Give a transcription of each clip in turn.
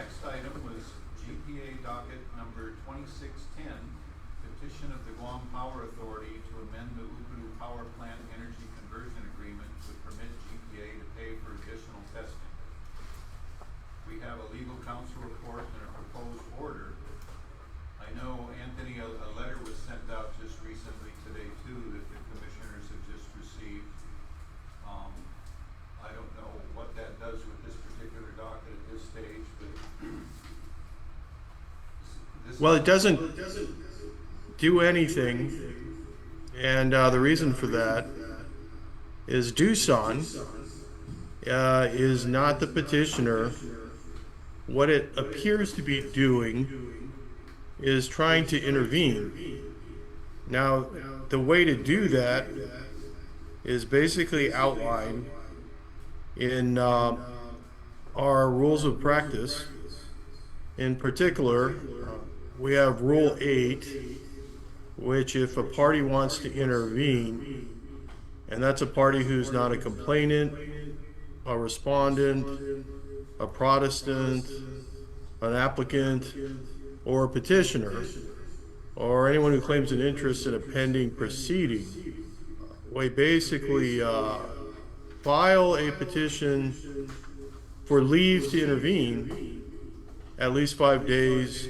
Next item was GPA docket number 2610, petition of the Guam Power Authority to amend the Upidu Power Plant Energy Conversion Agreement to permit GPA to pay for additional testing. We have a legal counsel report and a proposed order. I know, Anthony, a letter was sent out just recently today too that the commissioners have just received. I don't know what that does with this particular docket at this stage, but this Well, it doesn't do anything, and the reason for that is Doosan is not the petitioner. What it appears to be doing is trying to intervene. Now, the way to do that is basically outlined in our rules of practice. In particular, we have Rule 8, which if a party wants to intervene, and that's a party who's not a complainant, a respondent, a Protestant, an applicant, or a petitioner, or anyone who claims an interest in a pending proceeding, we basically file a petition for leave to intervene at least 5 days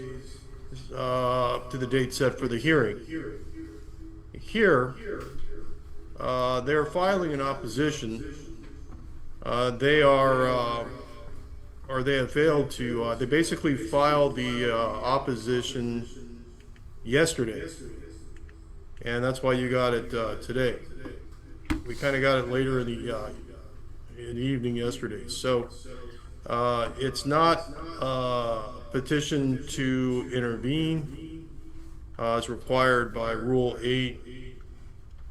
to the date set for the hearing. Here, they're filing an opposition. They have failed to, they basically filed the opposition yesterday. And that's why you got it today. We kind of got it later in the evening yesterday. So it's not a petition to intervene as required by Rule 8,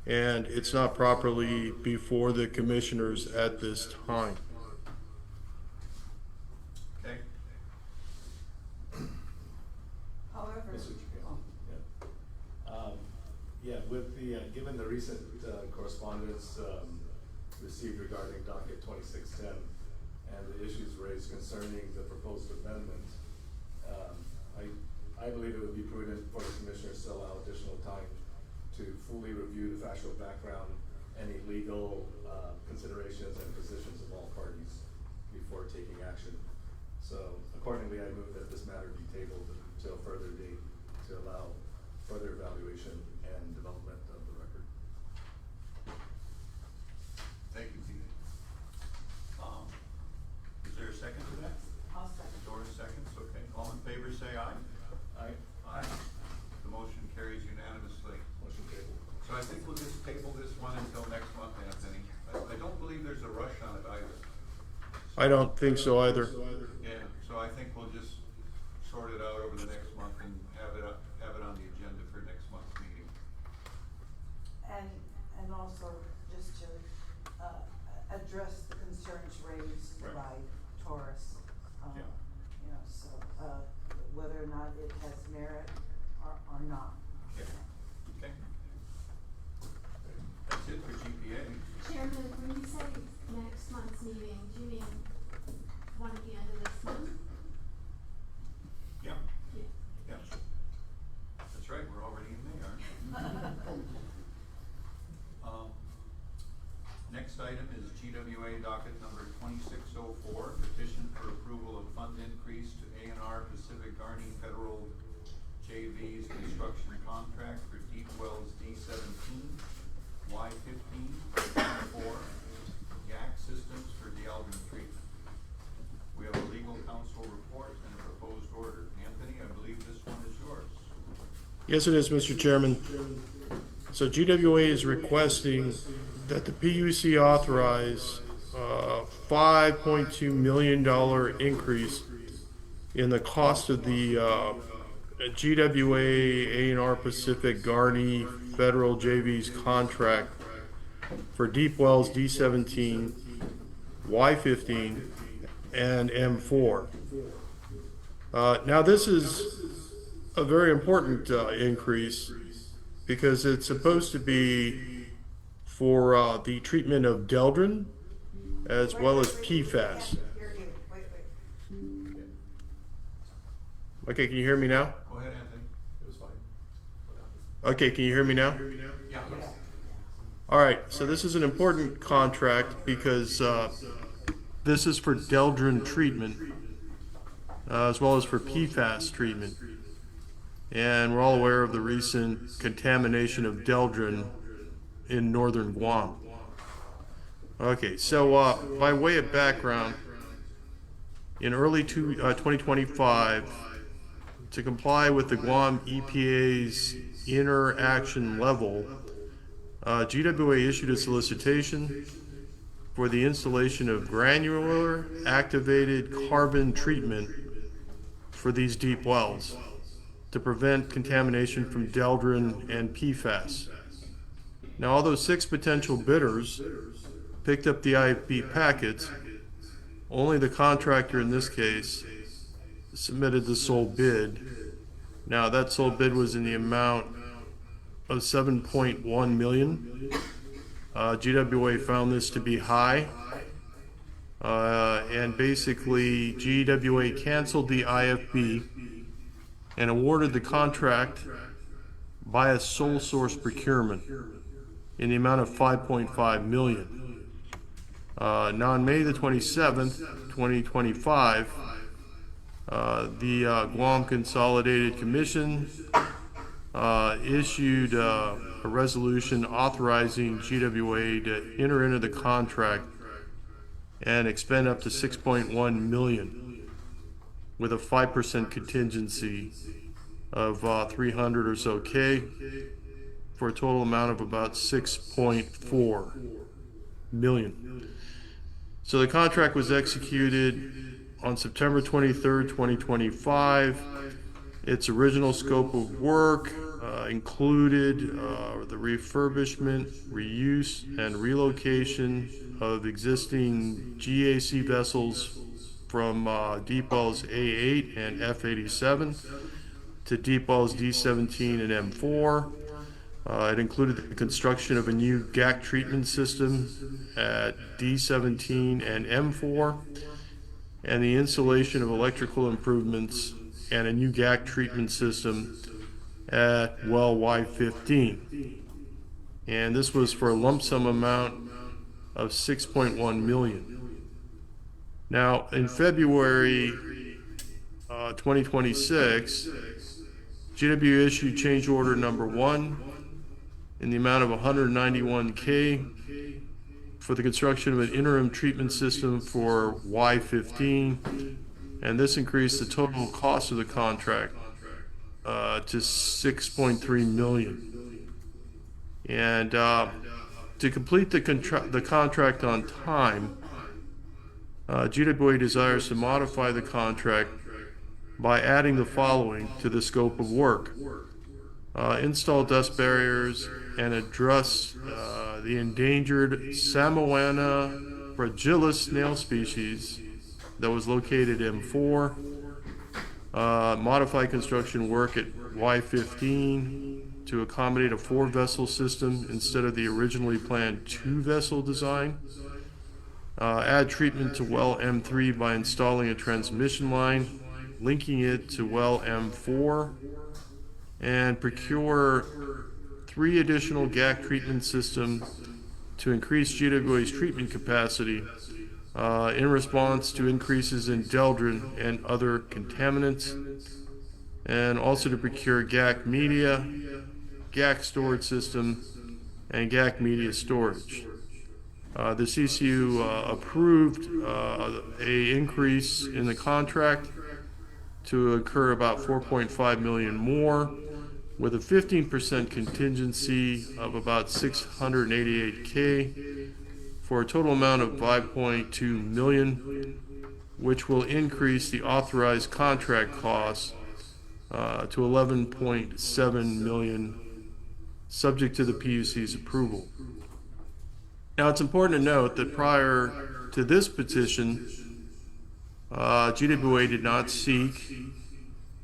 and it's not properly before the commissioners at this time. okay. However, yeah, with the given the recent correspondence received regarding docket 2610 and the issues raised concerning the proposed amendment, I believe it would be prudent for the commissioners to allow additional time to fully review the factual background, any legal considerations and positions of all parties before taking action. So accordingly, I move that this matter be tabled to a further date to allow further evaluation and development of the record. Thank you, Pete. Is there a second to that? I'll second. Doris seconds, okay. All in favor say aye. Aye. Aye. The motion carries unanimously. Motion tabled. So I think we'll just table this one until next month, Anthony. I don't believe there's a rush on it either. I don't think so either. Yeah, so I think we'll just sort it out over the next month and have it on the agenda for next month's meeting. And also just to address the concerns raised Right. by Taurus. Yeah. You know, so whether or not it has merit or not. Okay. Okay. That's it for GPA. Chairman, when you say next month's meeting, do you mean one at the end of this month? Yeah, Yeah. yeah. That's right, we're already in May, aren't we? Next item is GWA docket number 2604, petition for approval of fund increase to A&R Pacific Garney Federal JV's construction contract for Deep Wells D17, Y15, Y4, GAC systems for dealgin treatment. We have a legal counsel report and a proposed order. Anthony, I believe this one is yours. Yes, it is, Mr. Chairman. So GWA is requesting that the PUC authorize $5.2 million increase in the cost of the GWA A&R Pacific Garney Federal JV's contract for Deep Wells D17, Y15, and M4. Now this is a very important increase because it's supposed to be for the treatment of deldrin as well as PFAS. Wait. Okay, can you hear me now? Go ahead, Anthony. It was fine. What happened? Okay, can you hear me now? Yeah. All right, so this is an important contract because this is for Deldrin treatment, as well as for PFAS treatment. And we're all aware of the recent contamination of Deldrin in northern Guam. Okay, so by way of background, in early 2025, to comply with the Guam EPA's interaction level, GWA issued a solicitation for the installation of granular activated carbon treatment for these deep wells to prevent contamination from Deldrin and PFAS. Now, although 6 potential bidders picked up the IFB packets, only the contractor in this case submitted the sole bid. Now, that sole bid was in the amount of $7.1 million. GWA found this to be high, and basically GWA canceled the IFB and awarded the contract by a sole source procurement in the amount of $5.5 million. Now on May the 27th, 2025, the Guam Consolidated Commission issued a resolution authorizing GWA to enter into the contract and expend up to $6.1 million with a 5% contingency of 300 or so K for a total amount of about 6.4 million. So the contract was executed on September 23rd, 2025. Its original scope of work included the refurbishment, reuse, and relocation of existing GAC vessels from deep wells A8 and F87 to deep wells D17 and M4. It included the construction of a new GAC treatment system at D17 and M4, and the installation of electrical improvements and a new GAC treatment system at well Y15. And this was for a lump sum amount of $6.1 million. Now, in February 2026, GW issued change order number 1 in the amount of 191K for the construction of an interim treatment system for Y15, and this increased the total cost of the contract to $6.3 million. And to complete the contract on time, GWA desires to modify the contract by adding the following to the scope of work. Install dust barriers and address the endangered Samoana fragilis snail species that was located in M4. Modify construction work at Y15 to accommodate a 4-vessel system instead of the originally planned 2-vessel design. Add treatment to well M3 by installing a transmission line, linking it to well M4, and procure 3 additional GAC treatment systems to increase GWA's treatment capacity in response to increases in Deldrin and other contaminants, and also to procure GAC media, GAC storage system, and GAC media storage. The CCU approved a increase in the contract to incur about $4.5 million more, with a 15% contingency of about $688K for a total amount of $5.2 million, which will increase the authorized contract cost to $11.7 million, subject to the PUC's approval. Now, it's important to note that prior to this petition, GWA did not seek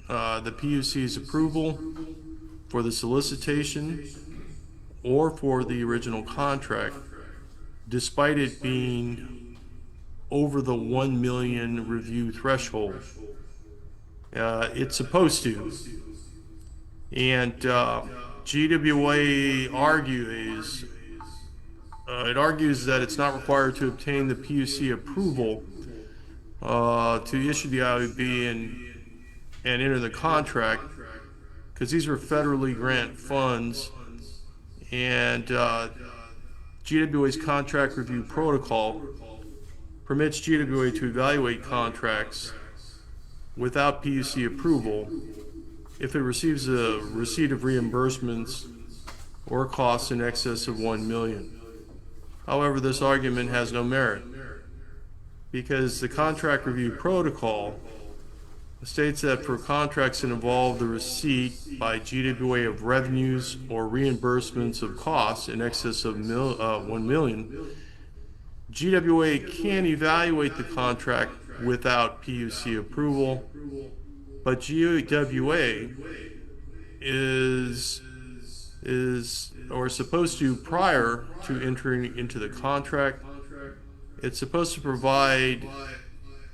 the PUC's approval for the solicitation or for the original contract, despite it being over the 1 million review threshold. It's supposed to. And GWA argues, it argues that it's not required to obtain the PUC approval to issue the IOB and enter the contract, because these were federally grant funds, and GWA's contract review protocol permits GWA to evaluate contracts without PUC approval if it receives a receipt of reimbursements or costs in excess of $1 million. However, this argument has no merit because the contract review protocol states that for contracts that involve the receipt by GWA of revenues or reimbursements of costs in excess of $1 million, GWA can evaluate the contract without PUC approval, but GWA is supposed to, prior to entering into the contract, it's supposed to provide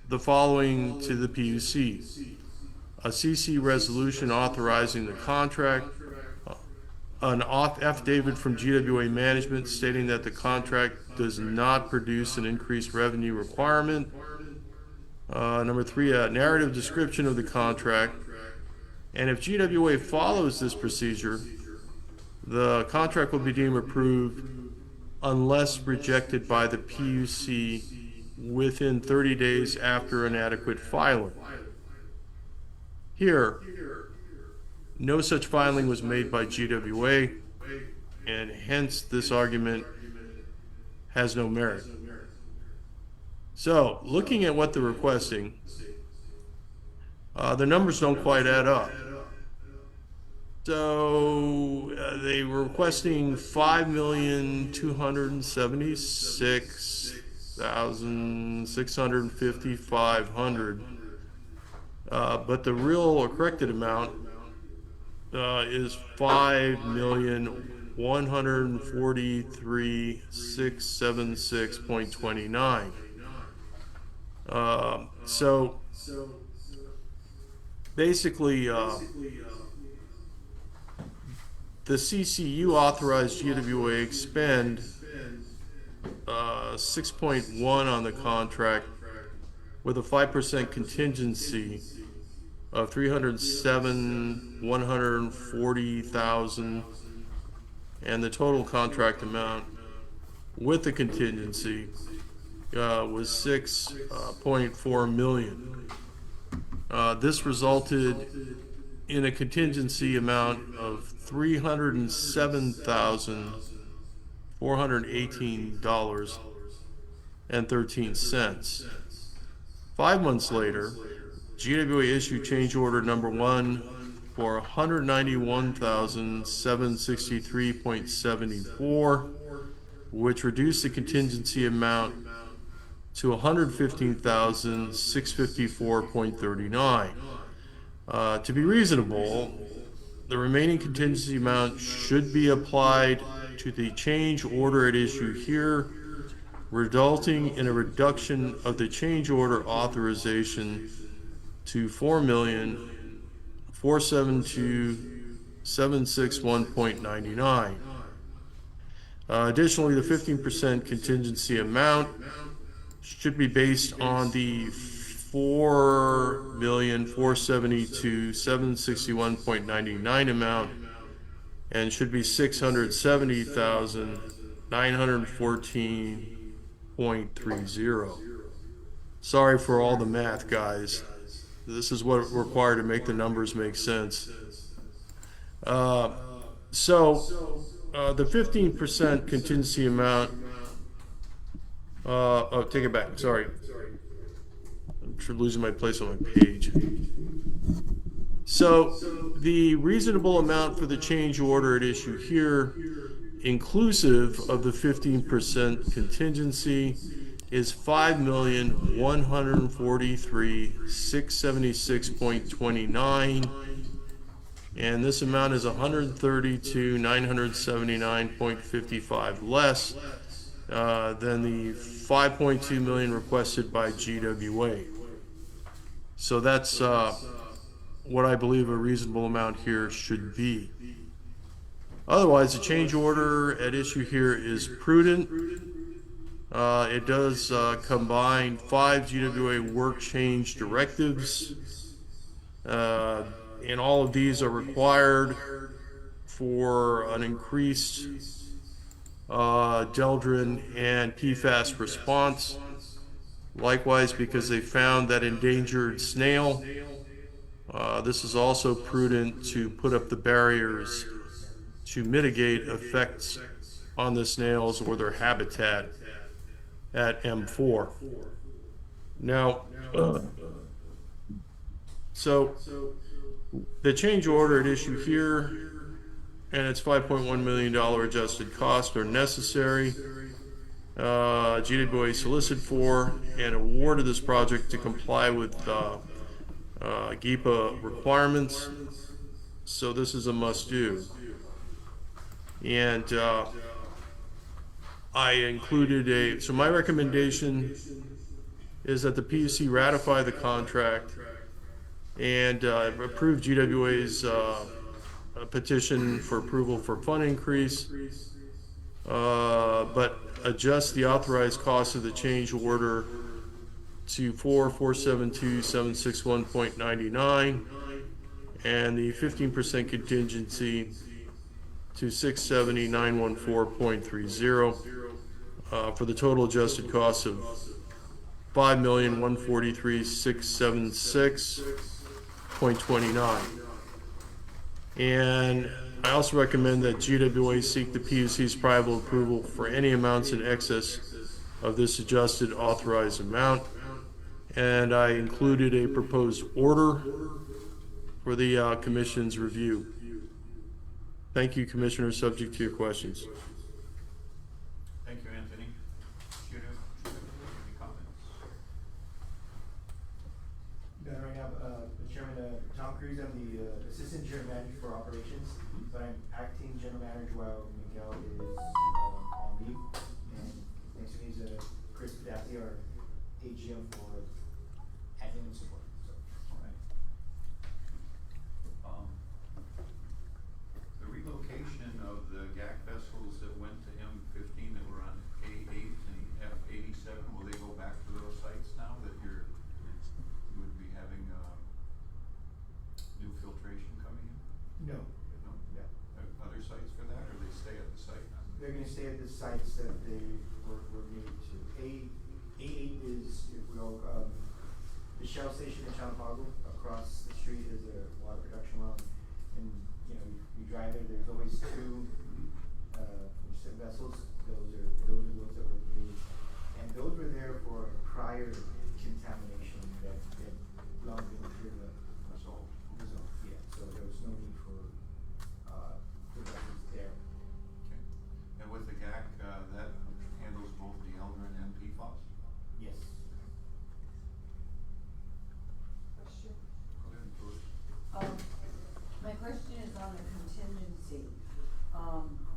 the following to the PUC: a CC resolution authorizing the contract, an affidavit from GWA management stating that the contract does not produce an increased revenue requirement. Number 3, a narrative description of the contract. And if GWA follows this procedure, the contract will be deemed approved unless rejected by the PUC within 30 days after an adequate filing. Here, no such filing was made by GWA, and hence this argument has no merit. So, looking at what they're requesting, the numbers don't quite add up. So, they were requesting $5,276,655, but the real or corrected amount is $5,143,676.29. So basically, the CCU authorized GWA expend 6.1 on the contract with a 5% contingency of $307,140,000, and the total contract amount with the contingency was $6.4 million. This resulted in a contingency amount of $307,418.13. 5 months later, GWA issued change order number 1 for $191,763.74, which reduced the contingency amount to $115,654.39. To be reasonable, the remaining contingency amount should be applied to the change order at issue here, resulting in a reduction of the change order authorization to $4,472,761.99. Additionally, the 15% contingency amount should be based on the $4,472,761.99 amount and should be $670,914.30. Sorry for all the math, guys. This is what required to make the numbers make sense. The 15% contingency amount. Take it back. Sorry. I'm losing my place on my page. So, the reasonable amount for the change order at issue here, inclusive of the 15% contingency, is $5,143,676.29, and this amount is $132,979.55 less than the $5.2 million requested by GWA. So that's what I believe a reasonable amount here should be. Otherwise, the change order at issue here is prudent. It does combine 5 GWA work change directives, and all of these are required for an increased Deldrin and PFAS response. Likewise, because they found that endangered snail, this is also prudent to put up the barriers to mitigate effects on the snails or their habitat at M4. Now, so the change order at issue here and its $5.1 million adjusted cost are necessary. GWA solicited for and awarded this project to comply with GEPA requirements, so this is a must-do. And I included so my recommendation is that the PUC ratify the contract and approve GWA's petition for approval for fund increase, but adjust the authorized cost of the change order to 4,472,761.99 and the 15% contingency to 670,914.30 for the total adjusted cost of $5,143,676.29. And I also recommend that GWA seek the PUC's private approval for any amounts in excess of this adjusted authorized amount. And I included a proposed order for the Commission's review. Thank you, Commissioner. Subject to your questions. Thank you, Anthony. Judah, any comments? Right now, Chairman Tom Cruz, I'm the Assistant General Manager for Operations, but I'm acting General Manager while Miguel is on leave. And next to me is Chris Padassi, our AGM for admin and support. So, All right. The relocation of the GAC vessels that went to M15 that were on A8 and F87, will they go back to those sites now that you would be having new filtration coming in? no, No? yeah. Other sites for that, or they stay at the site now? They're gonna stay at the sites that they were made to. A8 is, if we all, the Shell station in Chalapago, across the street is a water production well. And, you know, you drive there, there's always two, vessels, those are those that were made. And those were there for prior contamination that long been through the That's all. zone, yeah, so there was no need for, the vessels there. Okay. And with the GAC, that handles both the Eldrin and PFAS? Yes. Question? Go ahead, Bruce. My question is on the contingency.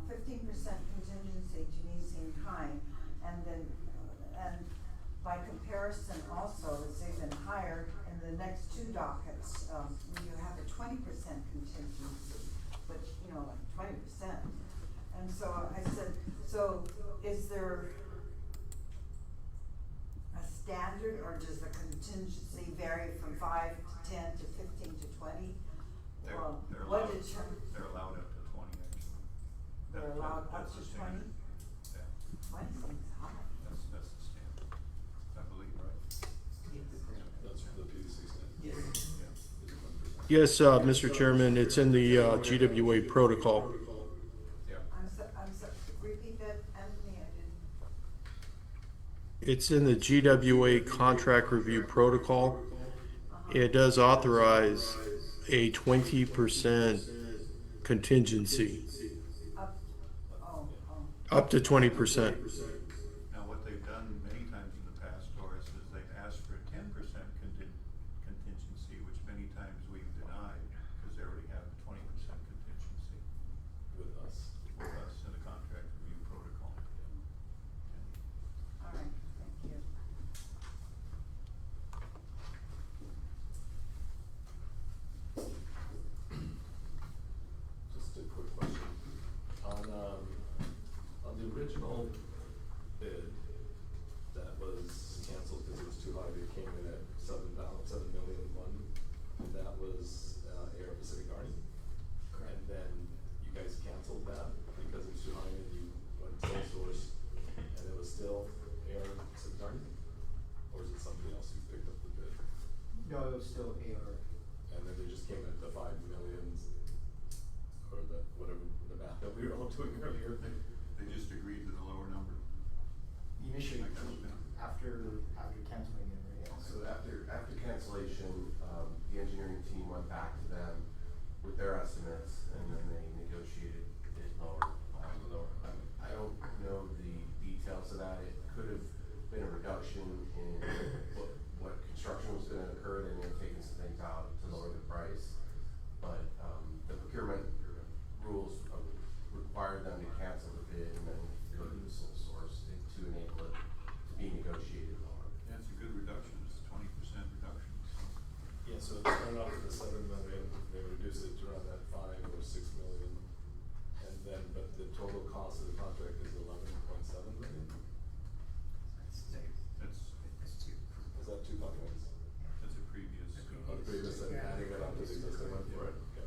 15% contingency to me seemed high, and then, and by comparison also, it's even higher in the next two dockets. You have a 20% contingency, but, you know, like 20%. And so I said, so is there a standard, or does the contingency vary from 5 to 10 to 15 to 20? They're What allowed, determines? they're allowed up to 20, actually. They're allowed up That's to the 20? standard. Yeah, 20 seems high. that's the standard, I believe, right? That's for the PUC stand. Yes. Yeah. Yes, Mr. Chairman, it's in the GWA protocol. Yeah. Repeat that, Anthony, I didn't. It's in the GWA contract review protocol. It does authorize a 20% contingency, up to 20%. Now, what they've done many times in the past, Doris, is they've asked for a 10% contingency, which many times we've denied, because they already have a 20% contingency With us. in the contract review protocol. All right, thank you. No, it was still AR. And then they just came at the 5 million, or the, whatever, the math that we were all doing earlier. They just agreed to the lower number. Initially, Like that was been- after canceling it, right? Yeah. So after cancellation, the engineering team went back to them with their estimates, and then they negotiated it lower. I don't know the details of that. It could have been a reduction in what construction was gonna occur, they may have taken some things out to lower the price. But, the procurement rules required them to cancel the bid and then go to the sole source to enable it to be negotiated lower. Yeah, it's a good reduction, it's a 20% reduction, so. Yeah, so it started off with the 7 million, they reduced it to around that 5 or 6 million. And then, but the total cost of the contract is 11.7 million? That's, Is that 2 contracts? that's a previous. On the previous and adding it onto the existing one, right? Okay.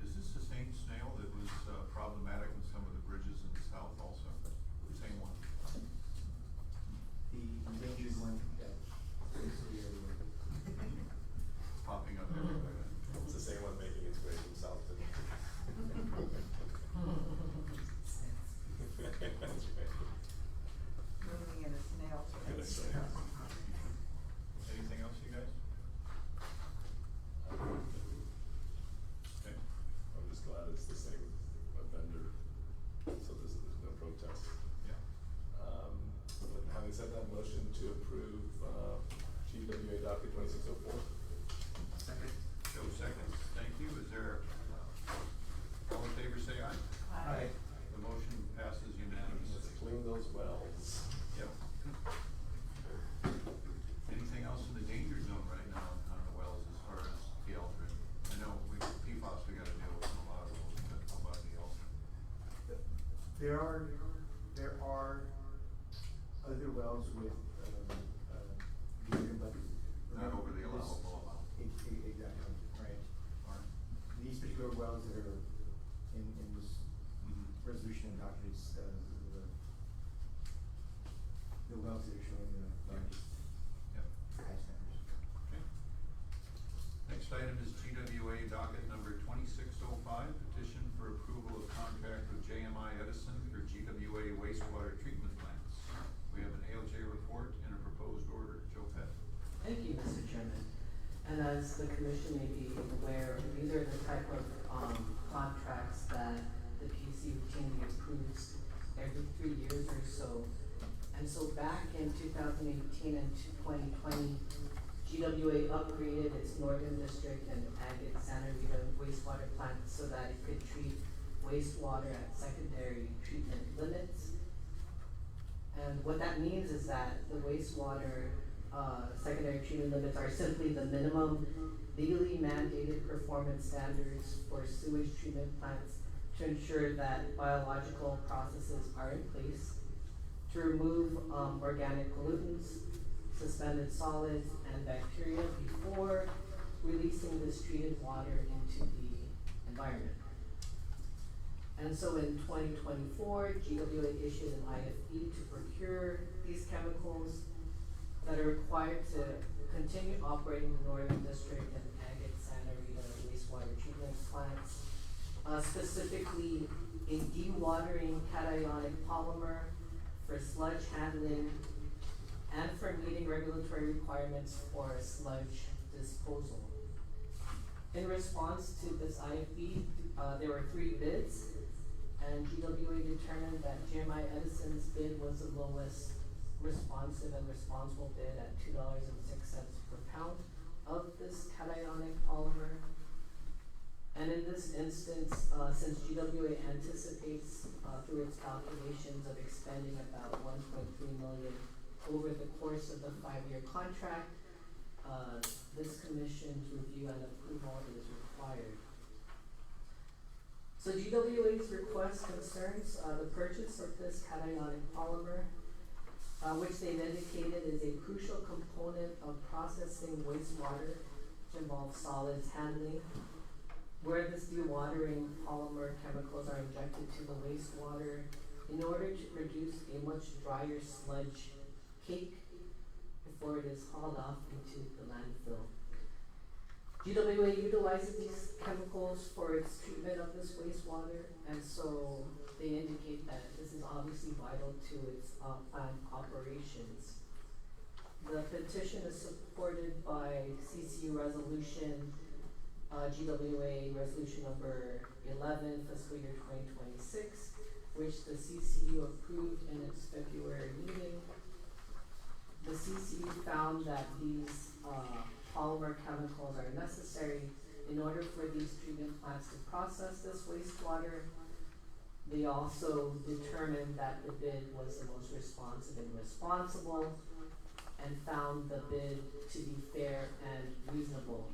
Is this the same snail that was problematic with some of the bridges in the south also? Same one? The endangered one that basically everywhere. Popping up everywhere. It's the same one making its way from south to north. That's right. Moving in a snail's That's pace. right. Anything else, you guys? Okay. I'm just glad it's the same vendor, so there's no protest. Yeah. But having said that, motion to approve, GWA docket 2604. Joe seconds, thank you, is there, all in favor say aye. Aye. The motion passes Let's unanimously. clean those wells. Yep. Anything else in the danger zone right now on the wells as far as the Eldred? I know PFAS, we gotta deal with a lot of those, but how about the Eldred? There are other wells with, but. Not over the allowable amount. Exactly, right. Alright. These particular wells that are in this Mhm. resolution and documents, the wells that are showing the largest Yep. high standards. Okay. Next item is GWA docket number 2605, petition for approval of contract with JMI Edison for GWA wastewater treatment plants. We have an ALJ report and a proposed order. Joe Pett. Thank you, Mr. Chairman. And as the commission may be aware, these are the type of, contracts that the PUC routinely approves every 3 years or so. And so back in 2018 and 2020, GWA upgraded its Northern District and Agate Santa Rita wastewater plant so that it could treat wastewater at secondary treatment limits. And what that means is that the wastewater secondary treatment limits are simply the minimum legally mandated performance standards for sewage treatment plants to ensure that biological processes are in place to remove organic pollutants, suspended solids, and bacteria before releasing this treated water into the environment. And so in 2024, GWA issued an IFE to procure these chemicals that are required to continue operating the Northern District and Agate Santa Rita wastewater treatment plants, specifically a dewatering cationic polymer for sludge handling and for meeting regulatory requirements for sludge disposal. In response to this IFE, there were 3 bids, and GWA determined that JMI Edison's bid was the lowest responsive and responsible bid at $2.06 per pound of this cationic polymer. And in this instance, since GWA anticipates through its calculations of expending about $1.3 million over the course of the 5-year contract, this commission's review and approval is required. So GWA's request concerns the purchase of this cationic polymer, which they've indicated is a crucial component of processing wastewater, which involves solids handling, where this dewatering polymer chemicals are injected to the wastewater in order to produce a much drier sludge cake before it is hauled off into the landfill. GWA utilizes these chemicals for its treatment of this wastewater, and so they indicate that this is obviously vital to its plant operations. The petition is supported by CCU resolution, GWA resolution number 11, fiscal year 2026, which the CCU approved in its February meeting. The CCU found that these polymer chemicals are necessary in order for these treatment plants to process this wastewater. They also determined that the bid was the most responsive and responsible, and found the bid to be fair and reasonable.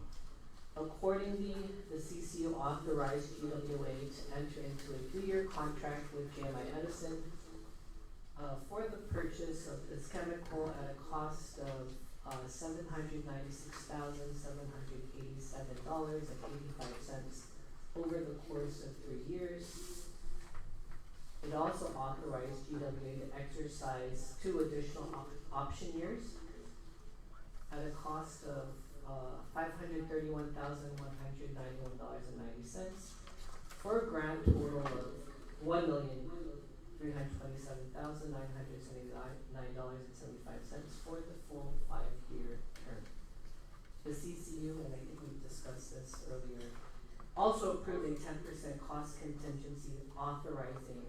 Accordingly, the CCU authorized GWA to enter into a 3-year contract with JMI Edison for the purchase of this chemical at a cost of $796,787.85 over the course of 3 years. It also authorized GWA to exercise 2 additional option years at a cost of $531,191.90 for a grand total of $1,327,979.75 for the full 5-year term. The CCU, and I think we discussed this earlier, also approved a 10% cost contingency authorizing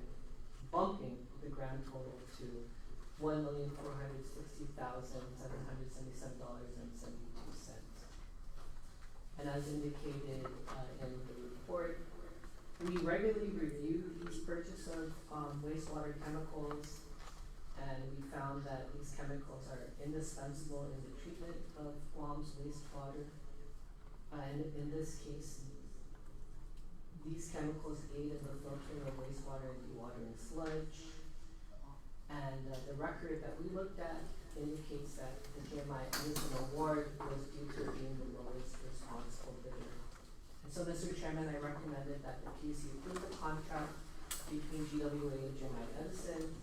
bumping the grand total to $1,460,777.72. And as indicated in the report, we regularly review these purchase of wastewater chemicals, and we found that these chemicals are indispensable in the treatment of Guam's wastewater. And in this case, these chemicals aid in the filtering of wastewater and dewatering sludge. And the record that we looked at indicates that the JMI Edison award was due to being the lowest responsible bidder. And so, Mr. Chairman, I recommended that the PUC approve the contract between GWA and JMI Edison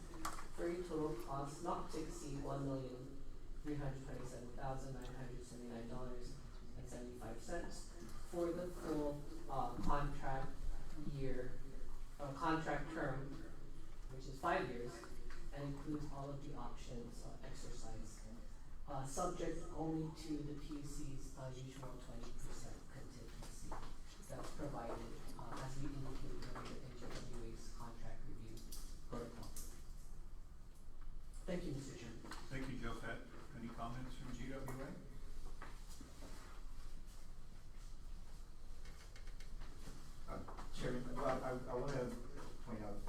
for a total cost not to exceed $1,327,979.75 for the full contract term, which is 5 years, and includes all of the options exercised, subject only to the PUC's usual 20% contingency that's provided as we indicated earlier in GWA's contract review protocol. Thank you, Mr. Chairman. Thank you, Josette. Any comments from GWA? Chairman, well, I want to point out,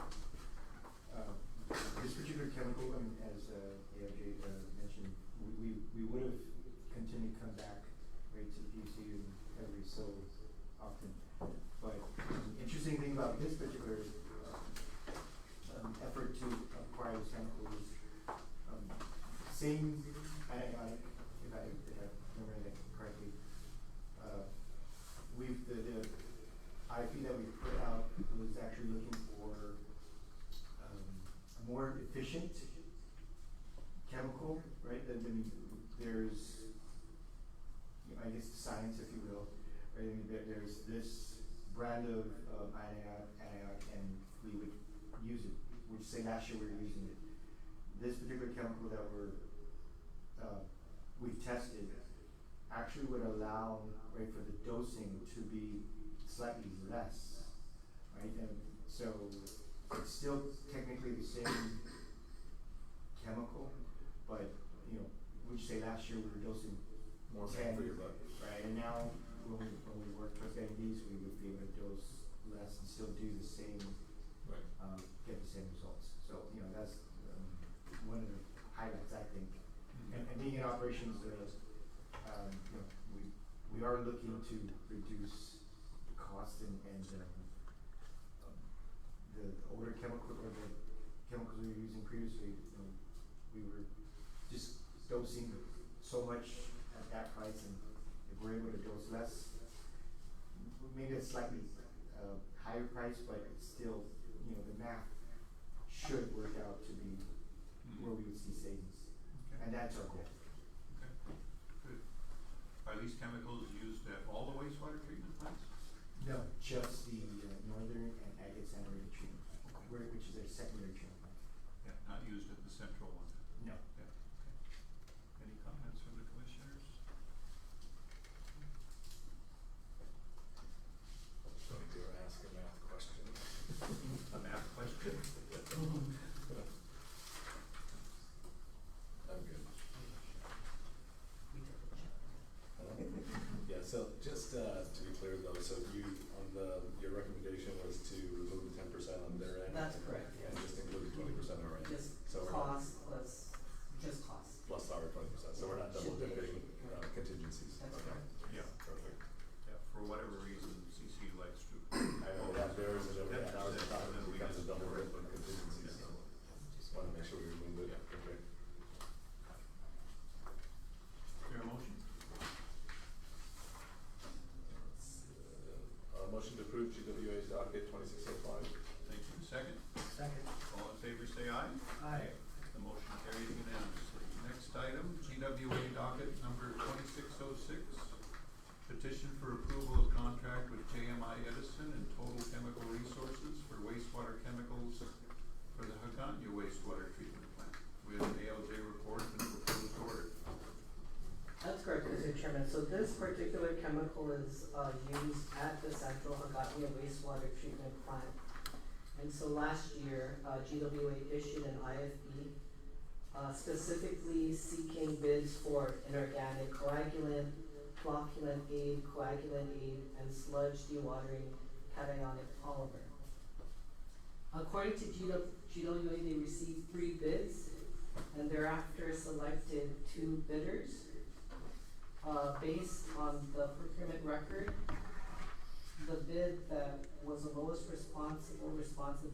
this particular chemical, I mean, as ARJ mentioned, we would have continued to come back right to the PUC every so often. But the interesting thing about this particular effort to acquire this chemical is same antibiotic, if I remember that correctly. The IP that we put out was actually looking for a more efficient chemical, right? Then there's, I guess, science, if you will, right? I mean, there's this brand of antibiotic, and we would use it. We'd say last year we were using it. This particular chemical that we've tested actually would allow, right, for the dosing to be slightly less, right? And so it's still technically the same chemical, but would you say last year we were dosing More 10, bang for your buck. right? And now when we work towards getting these, we would be able to dose less and still do the same, Right. get the same results. So that's one of the highlights, I think. And being in operations, we are looking to reduce the cost and the older chemical or the chemicals we were using previously. We were just dosing so much at that price, and if we're able to dose less, maybe a slightly higher price, but it's still, the math should work out to be where we would see savings. that's our goal. Okay, good. Are these chemicals used at all the wastewater treatment plants? No, just the northern and Agate saturated treatment plant, which is a secondary treatment plant. Yeah, not used at the central one? No. Yeah, okay. Any comments from the commissioners? So you were asking a math question. A math question? I'm good. Yeah, so just to be clear though, so you, on your recommendation was to remove the 10% on their end? That's correct, And yes. just include the 20% on our end? Just So we're not- cost plus, just cost. Plus our 20%, so we're not double Should be. dipping contingencies? That's Okay. correct. Yeah. Perfect. Yeah, for whatever reason, CC likes to. I know that theirs is over 10%, 1,000 and times, then it we becomes a just- double dip on contingencies, Yeah. so just wanna make sure we remove it. Yeah. Okay. Is there a motion? Motion to approve GWA's docket 2605. Thank you. Second? Second. All in favor, say aye. Aye. The motion carries unanimously. Next item, GWA docket number 2606. Petition for approval of contract with JMI Edison and Total Chemical Resources for wastewater chemicals for the Hagana wastewater treatment plant. We have an ALJ report and a proposed order. That's correct, Mr. Chairman. So this particular chemical is used at the Central Haggatia wastewater treatment plant. And so last year, GWA issued an IFB specifically seeking bids for inorganic coagulant, flocculant aid, coagulant aid, and sludge dewatering cationic polymer. According to GWA, they received 3 bids and thereafter selected 2 bidders. Based on the procurement record, the bid that was the lowest responsive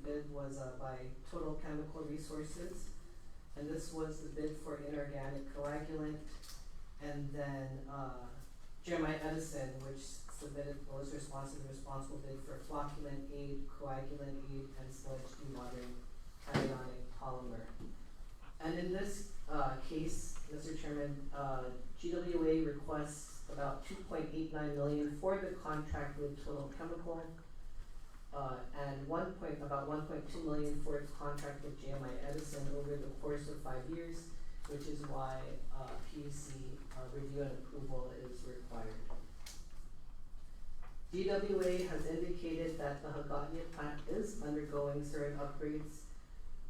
bid was by Total Chemical Resources, and this was the bid for inorganic coagulant, and then Jeremiah Edison, which submitted the lowest responsible bid for flocculant aid, coagulant aid, and sludge dewatering cationic polymer. And in this case, Mr. Chairman, GWA requests about $2.89 million for the contract with Total Chemical, and about $1.2 million for its contract with JMI Edison over the course of 5 years, which is why PUC review and approval is required. GWA has indicated that the Haggatia plant is undergoing certain upgrades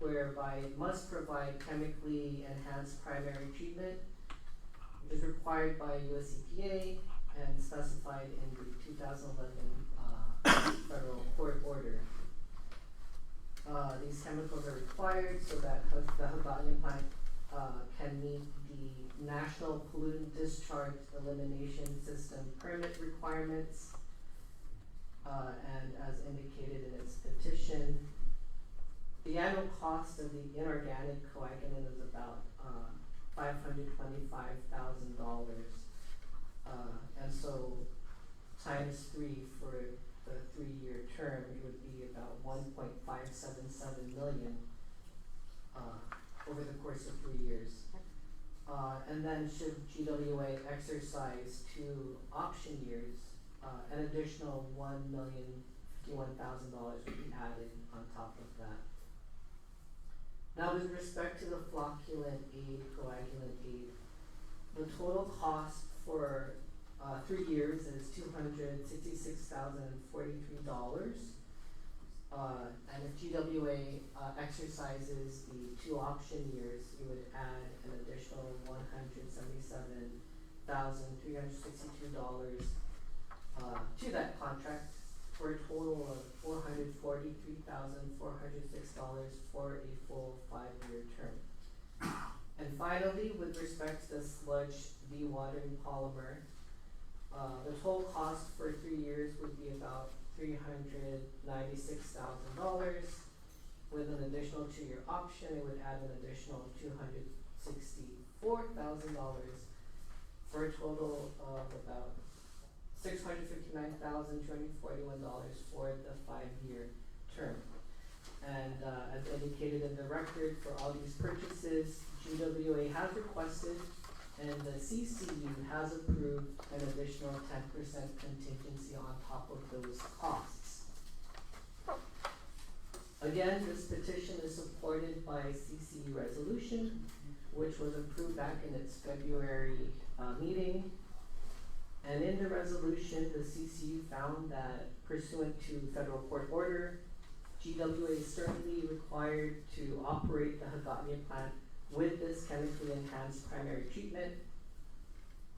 whereby it must provide chemically enhanced primary treatment, which is required by US EPA and specified in the 2011 federal court order. These chemicals are required so that the Haggatia plant can meet the National Pollutant Discharge Elimination System permit requirements, and as indicated in its petition, the annual cost of the inorganic coagulant is about $525,000, and so times 3 for the 3-year term, it would be about $1.577 million over the course of 3 years. And then should GWA exercise 2 option years, an additional $1,051,000 would be added on top of that. Now, with respect to the flocculant aid, coagulant aid, the total cost for 3 years is $266,043. And if GWA exercises the 2 option years, it would add an additional $177,362 to that contract, for a total of $443,406 for a full 5-year term. And finally, with respect to the sludge dewatering polymer, the total cost for 3 years would be about $396,000. With an additional 2-year option, it would add an additional $264,000 for a total of about $659,241 for the 5-year term. And as indicated in the record, for all these purchases, GWA has requested and the CCU has approved an additional 10% contingency on top of those costs. Again, this petition is supported by CCU resolution, which was approved back in its February meeting. And in the resolution, the CCU found that pursuant to federal court order, GWA is certainly required to operate the Hagåtña plant with this chemically enhanced primary treatment.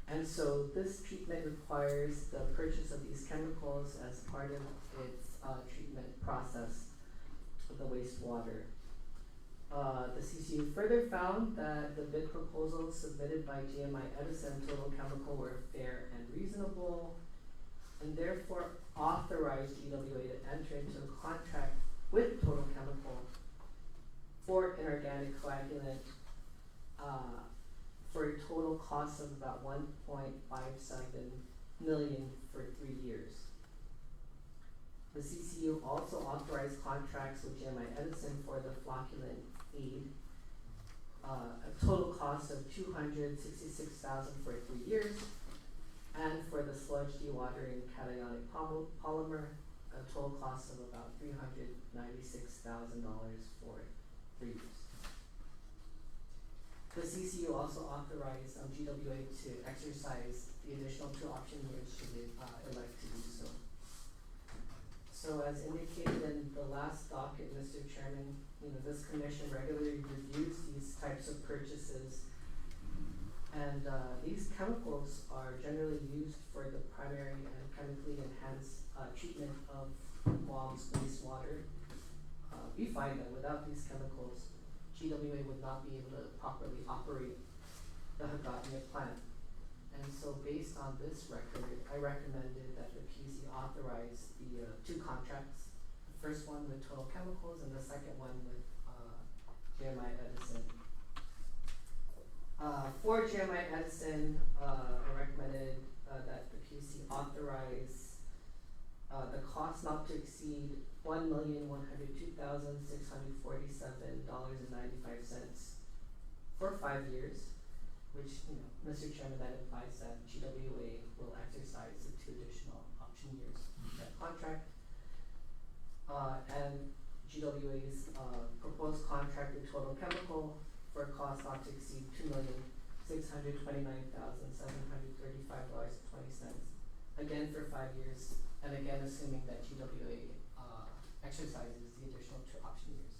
And so this treatment requires the purchase of these chemicals as part of its treatment process of the wastewater. The CCU further found that the bid proposals submitted by GMI Edison and Total Chemical were fair and reasonable, and therefore authorized GWA to enter into a contract with Total Chemical for inorganic coagulant for a total cost of about $1.57 million for 3 years. The CCU also authorized contracts with GMI Edison for the flocculant aid, a total cost of $266,000 for 3 years, and for the sludge dewatering cationic polymer, a total cost of about $396,000 for 3 years. The CCU also authorized GWA to exercise the additional 2 option years should it elect to do so. So as indicated in the last docket, Mr. Chairman, this commission regularly reviews these types of purchases. And these chemicals are generally used for the primary and chemically enhanced treatment of Guam's wastewater. We find that without these chemicals, GWA would not be able to properly operate the Hagåtña plant. And so based on this record, I recommended that the PUC authorize the 2 contracts. The first one with Total Chemicals and the second one with GMI Edison. For GMI Edison, I recommended that the PUC authorize the cost not to exceed $1,102,647.95 for 5 years, which, Mr. Chairman, that implies that GWA will exercise the 2 additional option years of that contract. And GWA's proposed contract with Total Chemical for a cost not to exceed $2,629,735.20, again for 5 years, and again assuming that GWA exercises the additional 2 option years.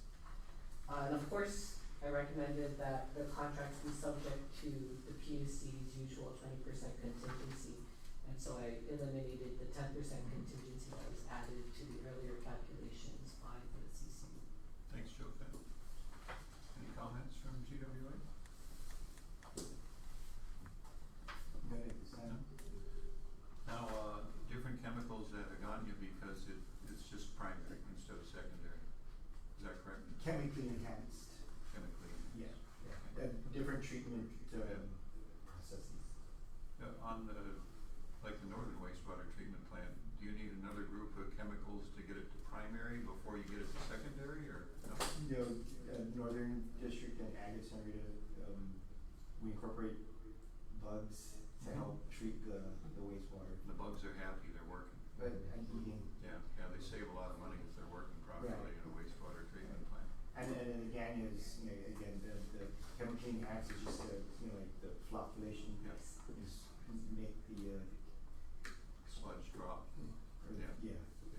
And of course, I recommended that the contracts be subject to the PUC's usual 20% contingency, and so I eliminated the 10% contingency that was added to the earlier calculations by the CCU. Thanks, Joe. Any comments from GWA? Now, different chemicals at Hagåtña because it's just primary instead of secondary. Is that correct? Chemically enhanced. Chemically. Yeah. Different treatment processes. On the northern wastewater treatment plant, do you need another group of chemicals to get it to primary before you get it to secondary, or no? Northern District and Agate Senator, we incorporate bugs to help treat the wastewater. The bugs are happy, they're working. And eating. Yeah, they save a lot of money if they're working properly in a wastewater treatment plant. And again is, again, the chemically enhanced is just like the flocculation. Yes. Is make the Sludge drop.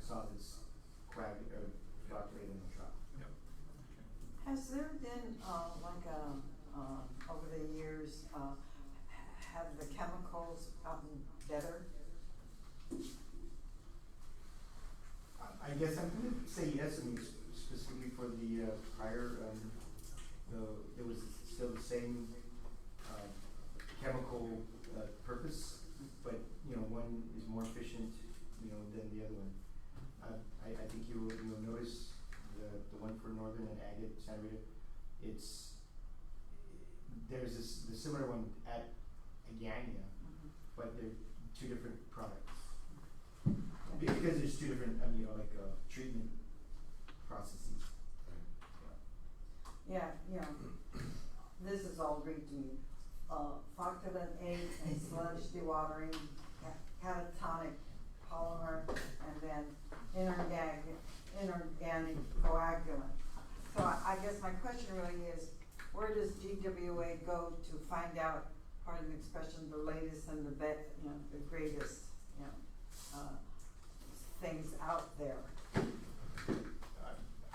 solids flocculate in the drop. Yep. Has there been, over the years, have the chemicals gotten better? I guess I'm gonna say yes, specifically for the prior, it was still the same chemical purpose, but one is more efficient, than the other one. I think you'll notice the one for Northern and Agate Santa Rita, there's the similar one at Hagåtña, but they're 2 different products. Because there's 2 different, treatment processes. Yeah, this is all region, flocculent A and sludge dewatering, catatonic polymer, and then inorganic coagulant. So I guess my question really is, where does GWA go to find out, pardon the expression, the latest and the the greatest, things out there?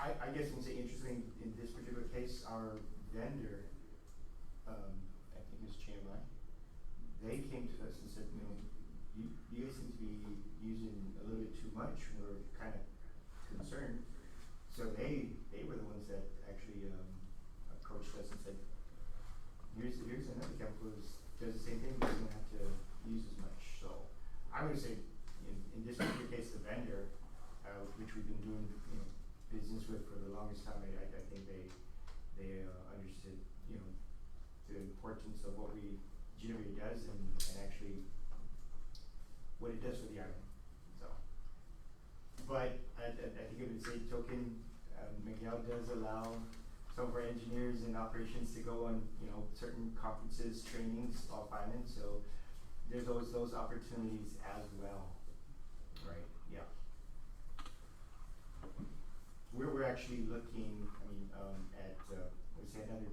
I guess you can say interesting in this particular case, our vendor, I think it's Chiang-Mai, they came to us and said, you guys seem to be using a little bit too much, we're kind of concerned. So they were the ones that actually approached us and said, here's another chemical that does the same thing, but you don't have to use as much. So I would say in this particular case, the vendor, which we've been doing business with for the longest time, I think they understood the importance of what GWA does and actually what it does for the island. So, but I think it would say token, Miguel does allow some of our engineers and operations to go on certain conferences, trainings off island. So there's always those opportunities as well, right? Yeah. We're actually looking, at let's say another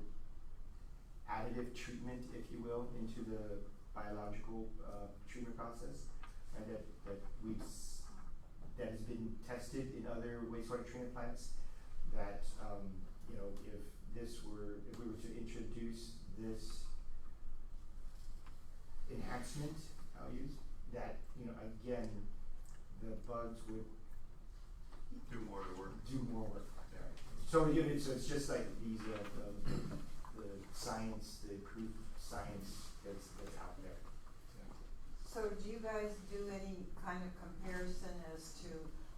additive treatment, if you will, into the biological treatment process, and that has been tested in other wastewater treatment plants. That if we were to introduce this enhancement, I'll use that, again, the bugs would Do more to work. do more work there. So it's just like these the science, the improved science that's out there. Yeah. So do you guys do any kind of comparison as to,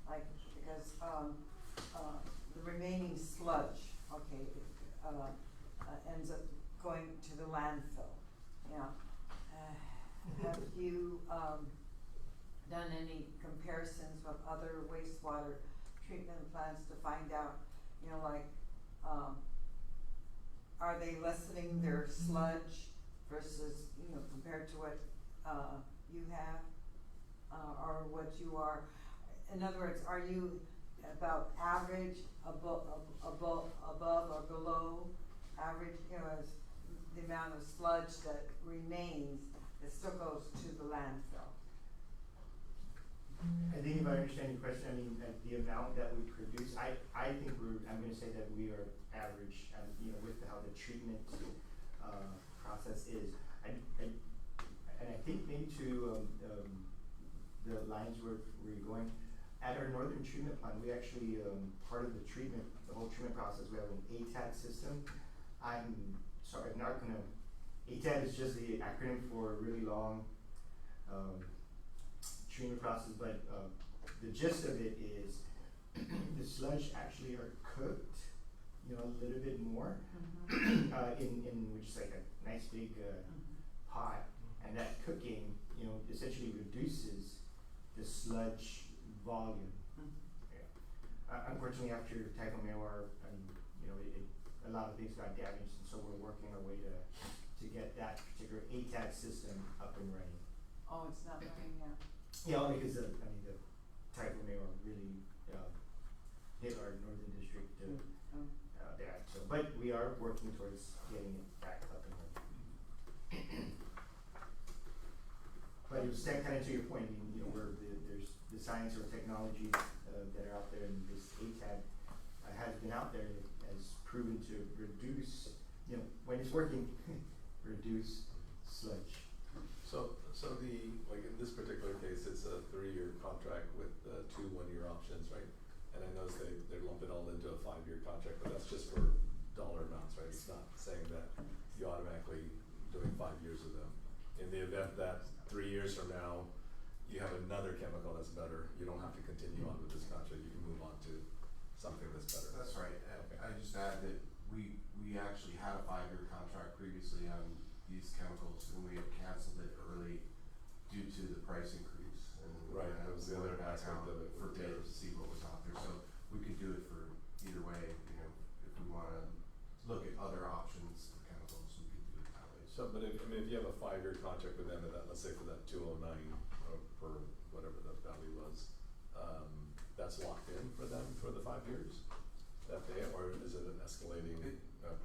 like, because the remaining sludge, okay, ends up going to the landfill, have you done any comparisons with other wastewater treatment plants to find out, are they lessening their sludge versus, compared to what you have, or what you are? In other words, are you about average, above or below average, as the amount of sludge that remains that still goes to the landfill? I think if I understand your question, the amount that we produce, I think I'm going to say that we are average, with how the treatment process is. And I think maybe to the lines where you're going, at our northern treatment plant, we actually, part of the whole treatment process, we have an ATAD system. I'm sorry, I'm not going to, ATAD is just the acronym for a really long treatment process, but the gist of it is the sludge actually are cooked, a little bit more, in which is like a nice big pot, and that cooking, essentially reduces the sludge volume. Yeah. Unfortunately, after Typhoon Mawar, a lot of things got damaged, and so we're working our way to get that particular ATAD system up and running. Oh, it's not running yet. Yeah, only because the Typhoon Mawar really hit our northern district bad. So, but we are working towards getting it back up and running. But it was kind of to your point. Where there's the science or technologies that are out there, and this ATAD has been out there and it has proven to reduce, when it's working, reduce sludge. So in this particular case, it's a 3-year contract with 2 1-year options, right? And I noticed they lump it all into a 5-year contract, but that's just for dollar amounts, right? It's not saying that you automatically doing 5 years with them. In the event that 3 years from now, you have another chemical that's better, you don't have to continue on with this contract, you can move on to something that's better. That's right. Okay. I just add that we actually had a 5-year contract previously on these chemicals, and we had canceled it early due to the price increase. And Right, that was the other aspect of it. For bid to see what was out there. So we could do it for either way, if we want to look at other options for chemicals, we could do it that So, but if, I mean, if you have a 5-year contract with them, and that, let's say for that 209 per whatever the value was, that's locked in for them for the 5 years? That they, or is it an escalating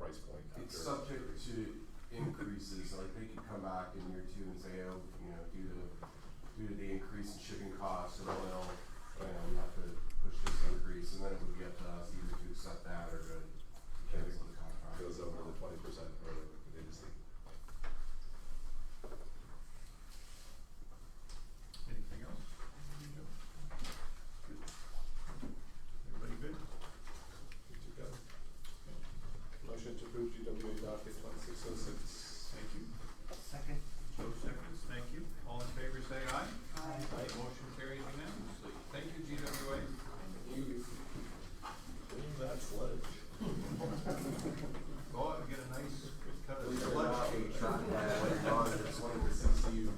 price point after? It's subject to increases, like they could come back in year 2 and say, oh, you know, due to the increase in shipping costs and oil, we have to push this increase, and then it would be up to us either to accept that or to cancel the contract. Goes over the 20% or the industry. Anything else? Good. Everybody good? Good to go. Motion to approve GWA docket 2606. Thank you. Second. Joe seconds, thank you. All in favor say aye. Aye. Motion carries unanimously. Thank you, GWA. You clean that sludge. Go out and get a nice cut of Believe it or sludge. not, we tracked that when Don, it's one of the CCU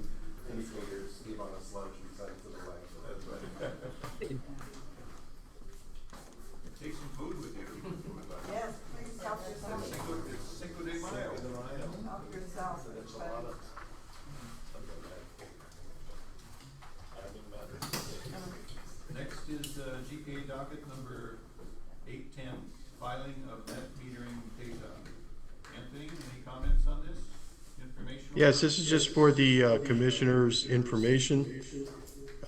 indicators, gave on a sludge we sent to the landfill. That's right. Take some food with you. Yes, please help yourself. It's Cinco de Mayo. Help yourself. There's a lot of. Next is GPA docket number 810, filing of net metering data. Anthony, any comments on this? Information? Yes, this is just for the commissioners' information.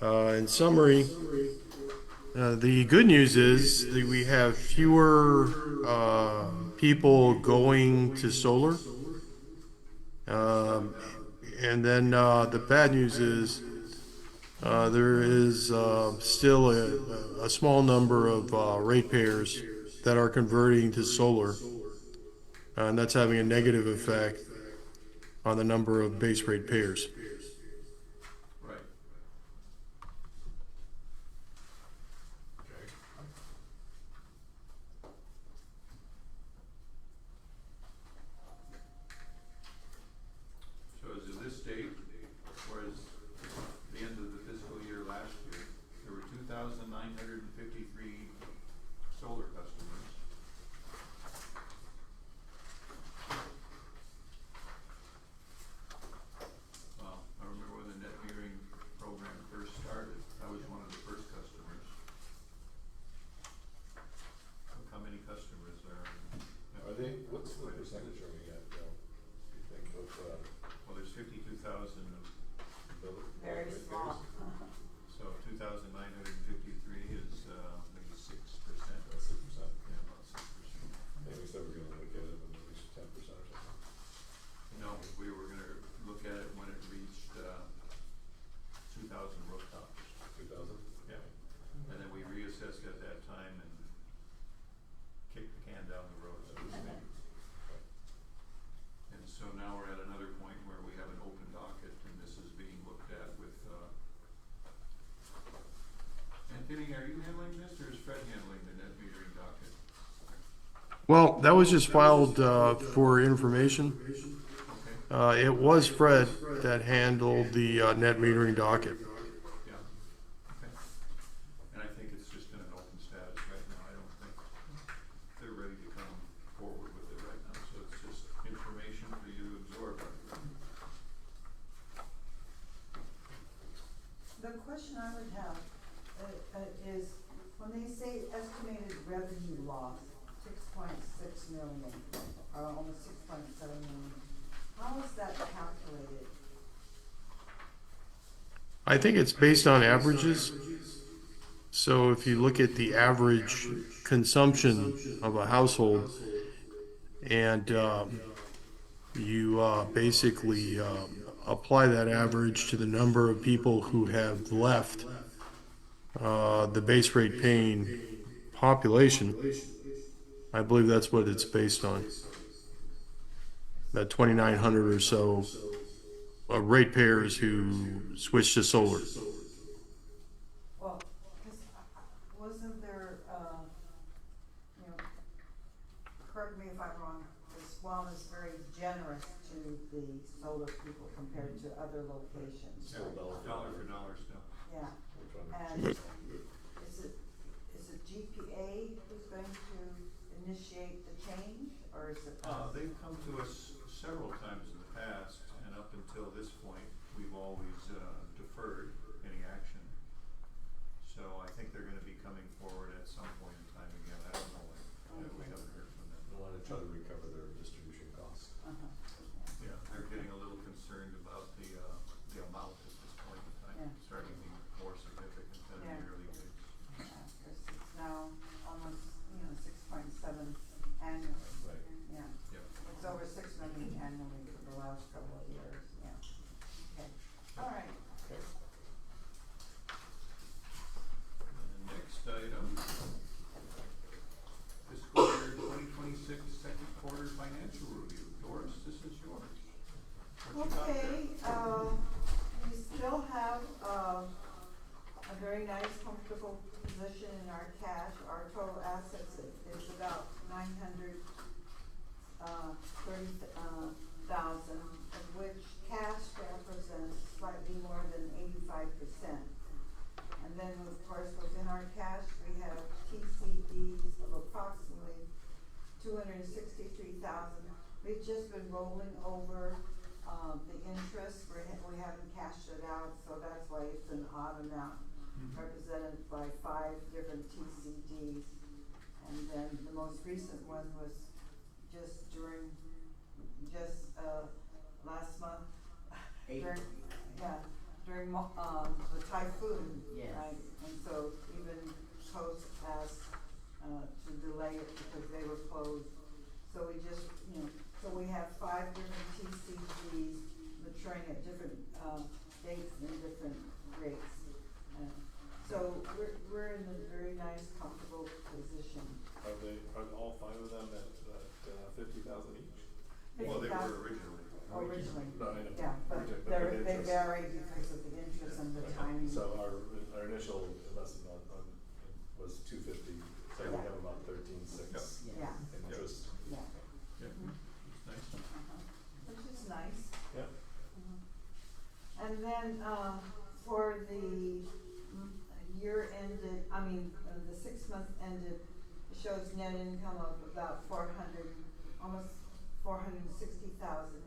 In summary, the good news is that we have fewer people going to solar. And then the bad news is there is still a small number of ratepayers that are converting to solar. And that's having a negative effect on the number of base rate payers. Right. Okay. So as of this date, or as the end of the fiscal year last year, there were 2,953 solar customers. Well, I remember when the net metering program first started, I was one of the first customers. Look how many customers there are. Are they, what's the percentage are we at, Bill? You think of, Well, there's 52,000 of Very small. so 2,953 is maybe 6%. about 6%? Yeah, about 6%. Maybe we said we're gonna look at it when we reach 10% or something. No, we were gonna look at it when it reached 2,000 rooftops. 2,000? Yeah. And then we reassessed at that time and kicked the can down the road, so to speak. And so now we're at another point where we have an open docket and this is being looked at with Anthony, are you handling this or is Fred handling the net metering docket? Well, that was just filed for information. Okay. It was Fred that handled the net metering docket. Yeah, okay. And I think it's just in an open status right now. I don't think they're ready to come forward with it right now, so it's just information for you to absorb. The question I would have is, when they say estimated revenue loss, 6.6 million, or almost 6.7 million, how is that calculated? I think it's based on averages. So if you look at the average consumption of a household and you basically apply that average to the number of people who have left the base rate paying population, I believe that's what it's based on. That 2,900 or so ratepayers who switched to solar. Well, cause wasn't there, correct me if I'm wrong, this Guam is very generous to the solar people compared to other locations. Still right? Dollar for dollar still. Yeah, Which one? and is it GPA who's going to initiate the change, or is it us? They've come to us several times in the past meeting annually for the last couple of years, yeah. Okay, all right. Okay. And next item, fiscal year 2026 second quarter financial review. Doris, this is yours. What you got there? Okay, we still have, a very nice, comfortable position in our cash. Our total assets is about 930,000, of which cash represents slightly more than 85%. And then, of course, within our cash, we have TCDs of approximately 263,000. We've just been rolling over, the interest, we haven't cashed it out, so that's why it's an odd amount, represented by 5 different TCDs. And then the most recent one was just last month. During the typhoon, Yes. right? And so even Coast asked, to delay it because they were closed. So we just, so we have 5 different TCGs maturing at different, dates and different rates. So we're in a very nice, comfortable position. Are all 5 of them at 50,000 each? Well, they 50,000 were originally. Originally, No, I know. yeah, but Originally, but they interest. vary because of the interest and the Okay. timing. So our initial investment was 250, so we Yeah. have about 13.6 Yeah, in interest. yeah. Yeah, it's nice. Which is nice. Yeah. And then, for the year ended, the 6 month ended, it shows net income of about 400, almost 460,000.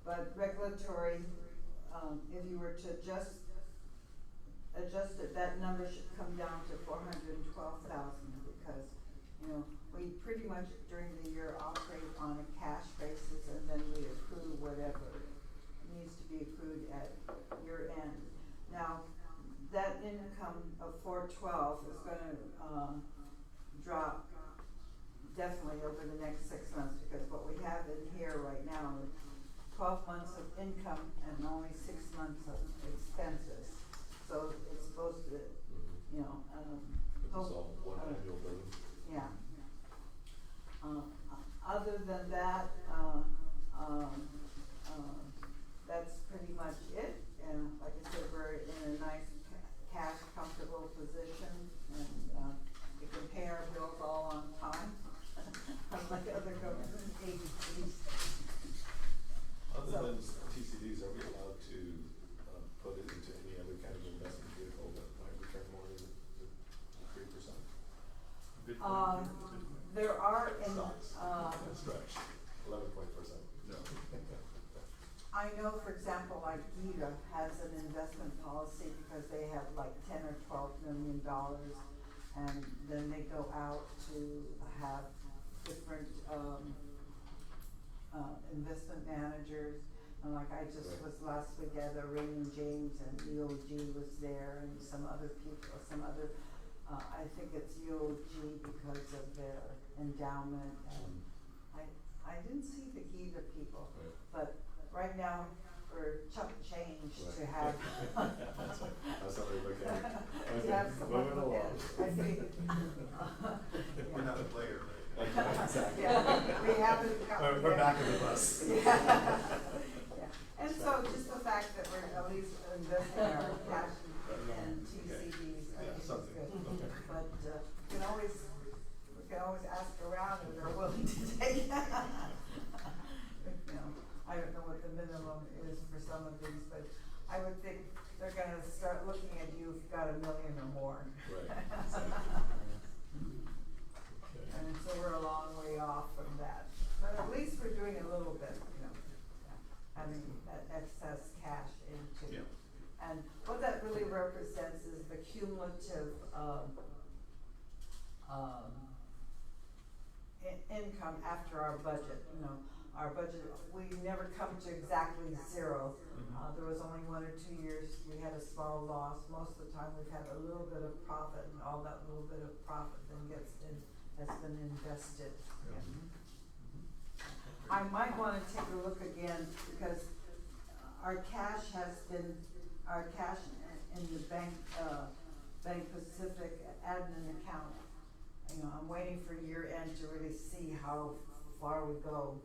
But regulatory, if you were to adjust it, that number should come down to 412,000 because, we pretty much during the year operate on a cash basis and then we accrue whatever needs to be accrued at year end. Now, that income of 412 is gonna, drop definitely over the next 6 months because what we have in here right now is 12 months of income and only 6 months of expenses. So it's supposed to, It's all one annual billing. yeah. Other than that, that's pretty much it. And like I said, we're in a nice cash comfortable position and, we can pay our bills all on time, unlike other government agencies. Other So- than TCDs, are we allowed to put it into any other kind of investment vehicle that might return more than 3%? Good Um, point. Good point. There are in, Stocks, stretch, 11%. No. I know, for example, like Gita has an investment policy because they have like $10 or $12 million, and then they go out to have different investment managers. And like I just Right. was last week at a Raymond James and EOG was there and some other people, I think it's EOG because of their endowment and I didn't see the Gita people, Right. but right now we're chump change to Right. have. That's how they look at it. To have someone Moving look at along. it. I see. We're not a player. Exactly. Yeah, we haven't got. We're back in the bus. Yeah. Yeah. And so just the fact that we're at least investing our cash in TCDs, I Yeah, think is something. good. Okay. But, we can always ask around and they're willing to take. I don't know what the minimum is for some of these, but I would think they're gonna start looking at you if you've got $1 million or more. Right. And so we're a long way off from that, but at least we're doing a little bit, having that excess cash into. Yeah. And what that really represents is the cumulative, income after our budget, our budget, we never come to exactly zero. There was only 1 or 2 years we had a small loss. Most of the time we've had a little bit of profit, and all that little bit of profit then has been invested. Yeah. I might wanna take a look again, because our cash in the Bank Pacific admin account, you know, I'm waiting for year end to really see how far we go.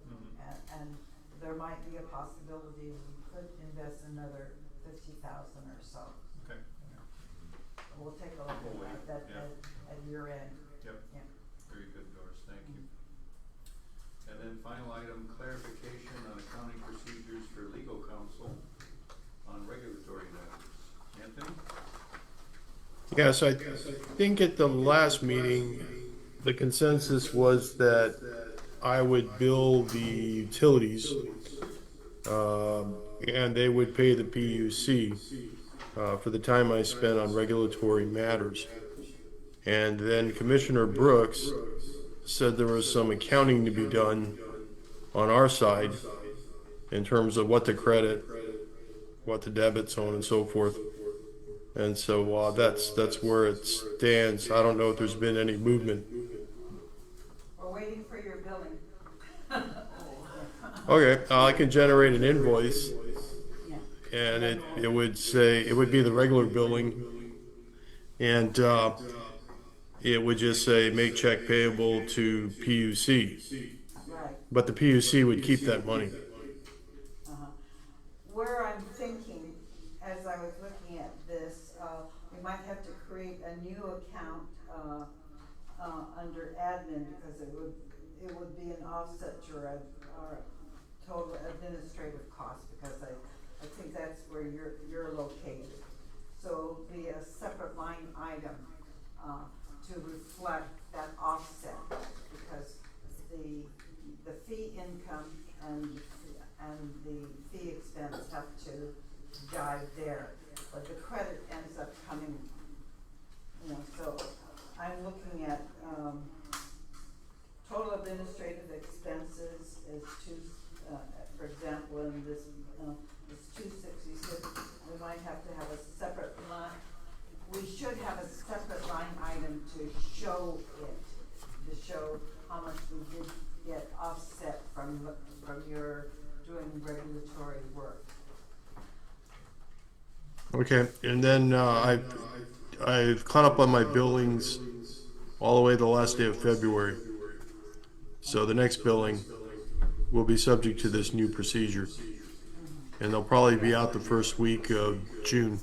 And there might be a possibility we could invest another 50,000 or so. Okay. We'll take a look We'll at wait, that yeah. at year end. Yep. Yeah. Very good, Doris, thank you. And then final item, clarification on accounting procedures for legal counsel on regulatory matters. Anthony? Yes, I think at the last meeting, the consensus was that I would bill the utilities, and they would pay the PUC for the time I spent on regulatory matters. And then Commissioner Brooks said there was some accounting to be done on our side in terms of what to credit, what to debit, so on and so forth. And so that's where it stands. I don't know if there's been any movement. We're waiting for your billing. Okay, I can generate an invoice, Yeah. and it would say, it would be the regular billing, and it would just say make check payable to PUC, Right. but the PUC would keep that money. Where I'm thinking, as I was looking at this, we might have to create a new account, under admin, because it would be an offset to our total administrative cost, because I think that's where you're located. So it'll be a separate line item, to reflect that offset, because the fee income and the fee expense have to jive there, but the credit ends up coming, you know, so I'm looking at, total administrative expenses is for example, in this, it's 266, we might have to have a separate line, we should have a separate line item to show how much we did get offset from your doing regulatory work. Okay, and then I've caught up on my billings all the way to the last day of February. So the next billing will be subject to this new procedure. And they'll probably be out the first week of June.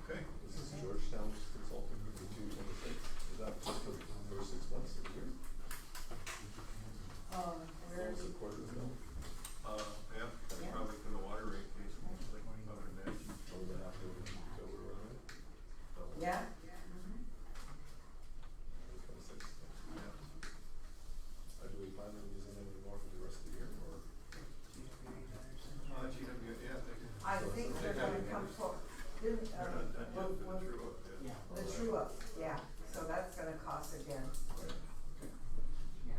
Okay. This is Georgetown Consulting Group 226. Is that just for 6 months of the year? Where is It's it? a quarter of a mil. Yeah, that's Yeah. probably for the water rate case, mostly, I would imagine. Or the after October, right? Yeah? 26. Yeah. Do we plan on using any more for the rest of the year, or? Yeah, I think they're gonna come for, they're not done yet, but the true up yet. the true up, yeah, so that's gonna cost again.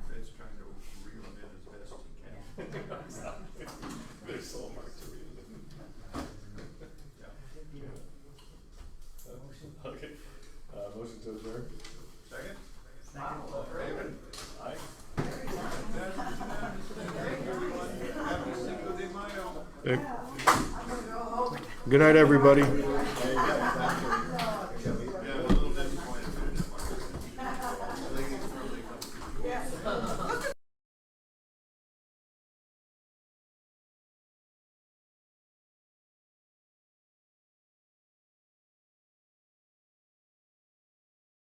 Fed's trying to reel them in as best he can. They're so hard to read. Yeah. Okay, motion to adjourn? Second? Wow. David? Aye. Very nice. Thank you, everyone. Happy Cinco de Mayo. Okay. I'm gonna go home. Good night, everybody.